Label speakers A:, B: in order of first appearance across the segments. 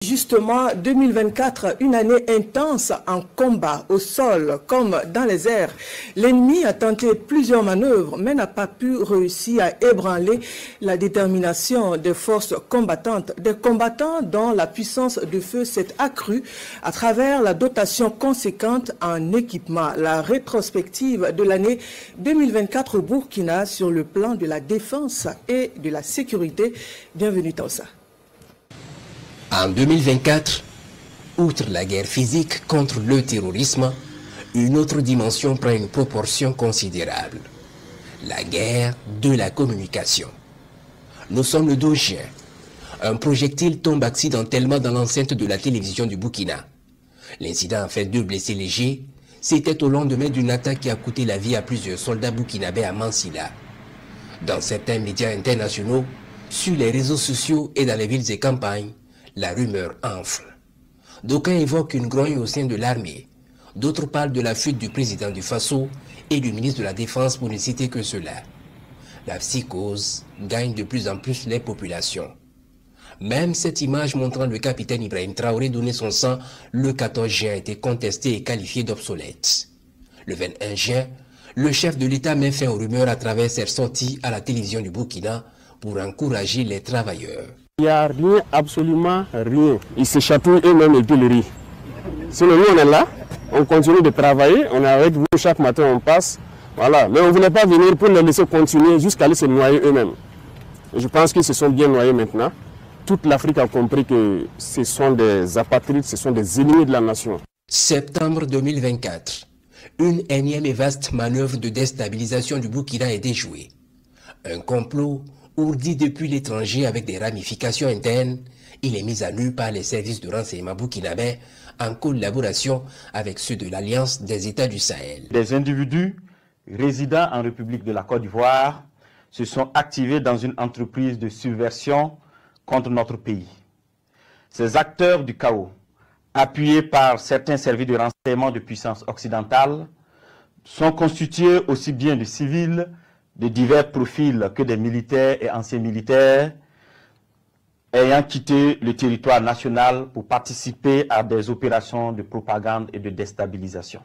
A: Justement, 2024, une année intense en combat, au sol comme dans les airs. L'ennemi a tenté plusieurs manœuvres, mais n'a pas pu réussir à ébranler la détermination des forces combattantes. Des combattants dont la puissance de feu s'est accrue à travers la dotation conséquente en équipement. La rétrospective de l'année 2024 au Burkina sur le plan de la défense et de la sécurité. Bienvenue dans ça.
B: En 2024, outre la guerre physique contre le terrorisme, une autre dimension prend une proportion considérable. La guerre de la communication. Nous sommes le 12 juin. Un projectile tombe accidentellement dans l'enceinte de la télévision du Burkina. L'incident a fait 2 blessés légers. C'était au lendemain d'une attaque qui a coûté la vie à plusieurs soldats burkinabés à Mansilla. Dans certains médias internationaux, sur les réseaux sociaux et dans les villes et campagnes, la rumeur enfle. D'aucuns évoquent une grogne au sein de l'armée. D'autres parlent de la fuite du président du Faso et du ministre de la Défense pour ne citer que cela. La psychose gagne de plus en plus les populations. Même cette image montrant le capitaine Ibrahim Traoré donner son sang le 14 juin a été contestée et qualifiée d'obsolète. Le 21 juin, le chef de l'État met fin aux rumeurs à travers ses sorties à la télévision du Burkina pour encourager les travailleurs.
C: Il n'y a rien, absolument rien. Ils se chatouillent eux-mêmes et puis le rient. Sinon, nous, on est là, on continue de travailler, on est avec vous, chaque matin on passe. Voilà. Mais on ne voulait pas venir pour les laisser continuer jusqu'à aller se noyer eux-mêmes. Je pense qu'ils se sont bien noyés maintenant. Toute l'Afrique a compris que ce sont des apatrides, ce sont des ennemis de la nation.
B: Septembre 2024. Une énième et vaste manœuvre de déstabilisation du Burkina est déjouée. Un complot ourdi depuis l'étranger avec des ramifications internes, il est mis à nu par les services de renseignement burkinabais en collaboration avec ceux de l'Alliance des États du Sahel.
D: Des individus résidant en République de la Côte d'Ivoire se sont activés dans une entreprise de subversion contre notre pays. Ces acteurs du chaos, appuyés par certains services de renseignement de puissance occidentale, sont constitués aussi bien de civils, de divers profils que des militaires et anciens militaires ayant quitté le territoire national pour participer à des opérations de propagande et de déstabilisation.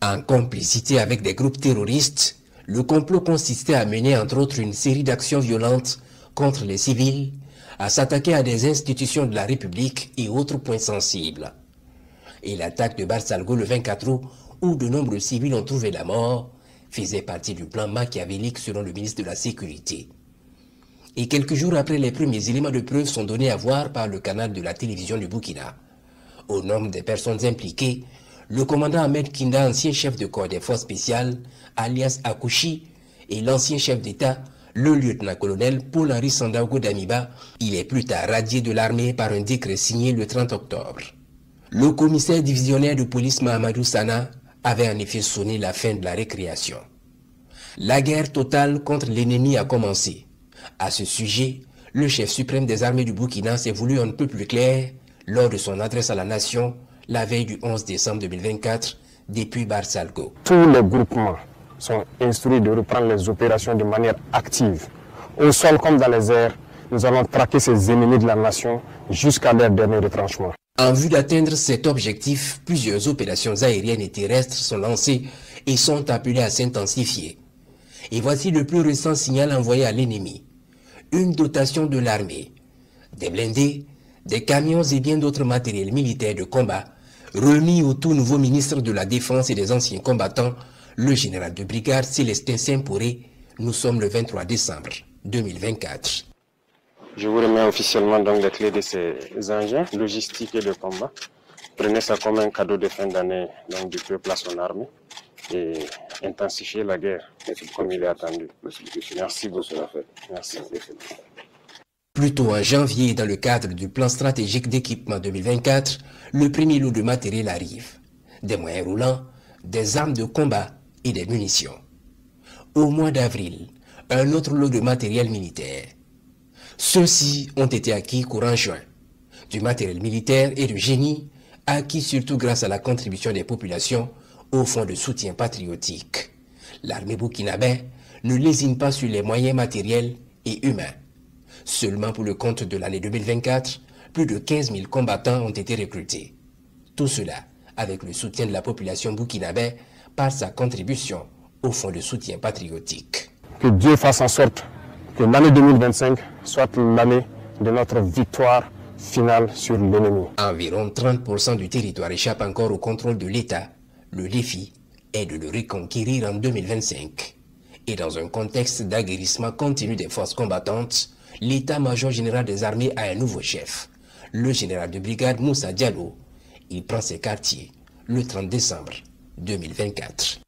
B: En complicité avec des groupes terroristes, le complot consistait à mener entre autres une série d'actions violentes contre les civils, à s'attaquer à des institutions de la République et autres points sensibles. Et l'attaque de Barsalgo le 24 août, où de nombreux civils ont trouvé la mort, faisait partie du plan machiavélique selon le ministre de la Sécurité. Et quelques jours après, les premiers éléments de preuve sont donnés à voir par le canal de la télévision du Burkina. Au nombre des personnes impliquées, le commandant Ahmed Kinda, ancien chef de corps des forces spéciales, alias Akouchi, et l'ancien chef d'État, le lieutenant-colonel Paul-Henri Sandaogo Damiba, il est plus tard radié de l'armée par un décret signé le 30 octobre. Le commissaire divisionnaire de police Mahamadou Sana avait en effet sonné la fin de la récréation. La guerre totale contre l'ennemi a commencé. À ce sujet, le chef suprême des armées du Burkina s'est voulu un peu plus clair lors de son adresse à la nation la veille du 11 décembre 2024 depuis Barsalgo.
C: Tous les groupements sont instruits de reprendre les opérations de manière active. Au sol comme dans les airs, nous allons traquer ces ennemis de la nation jusqu'à leur dernier retranchement.
B: En vue d'atteindre cet objectif, plusieurs opérations aériennes et terrestres sont lancées et sont appelées à s'intensifier. Et voici le plus récent signal envoyé à l'ennemi. Une dotation de l'armée, des blindés, des camions et bien d'autres matériels militaires de combat remis au tout nouveau ministre de la Défense et des anciens combattants, le général de brigade Célestin Saint-Pouré. Nous sommes le 23 décembre 2024.
C: Je vous remets officiellement donc les clés de ces engins logistiques et de combat. Prenez ça comme un cadeau de fin d'année du peuple à son armée et intensifiez la guerre comme il est attendu. Merci beaucoup. Merci.
B: Plus tôt en janvier, dans le cadre du plan stratégique d'équipement 2024, le premier lot de matériel arrive. Des moyens roulants, des armes de combat et des munitions. Au mois d'avril, un autre lot de matériel militaire. Ceux-ci ont été acquis courant juin. Du matériel militaire et de génie, acquis surtout grâce à la contribution des populations au fonds de soutien patriotique. L'armée burkinabé ne lésine pas sur les moyens matériels et humains. Seulement pour le compte de l'année 2024, plus de 15 000 combattants ont été recrutés. Tout cela avec le soutien de la population burkinabé par sa contribution au Fonds de soutien patriotique.
C: Que Dieu fasse en sorte que l'année 2025 soit l'année de notre victoire finale sur l'ennemi.
B: Environ 30% du territoire échappe encore au contrôle de l'État. Le défi est de le reconquérir en 2025. Et dans un contexte d'aguerrissement continu des forces combattantes, l'état-major général des armées a un nouveau chef, le général de brigade Moussa Diallo. Il prend ses quartiers le 30 décembre 2024.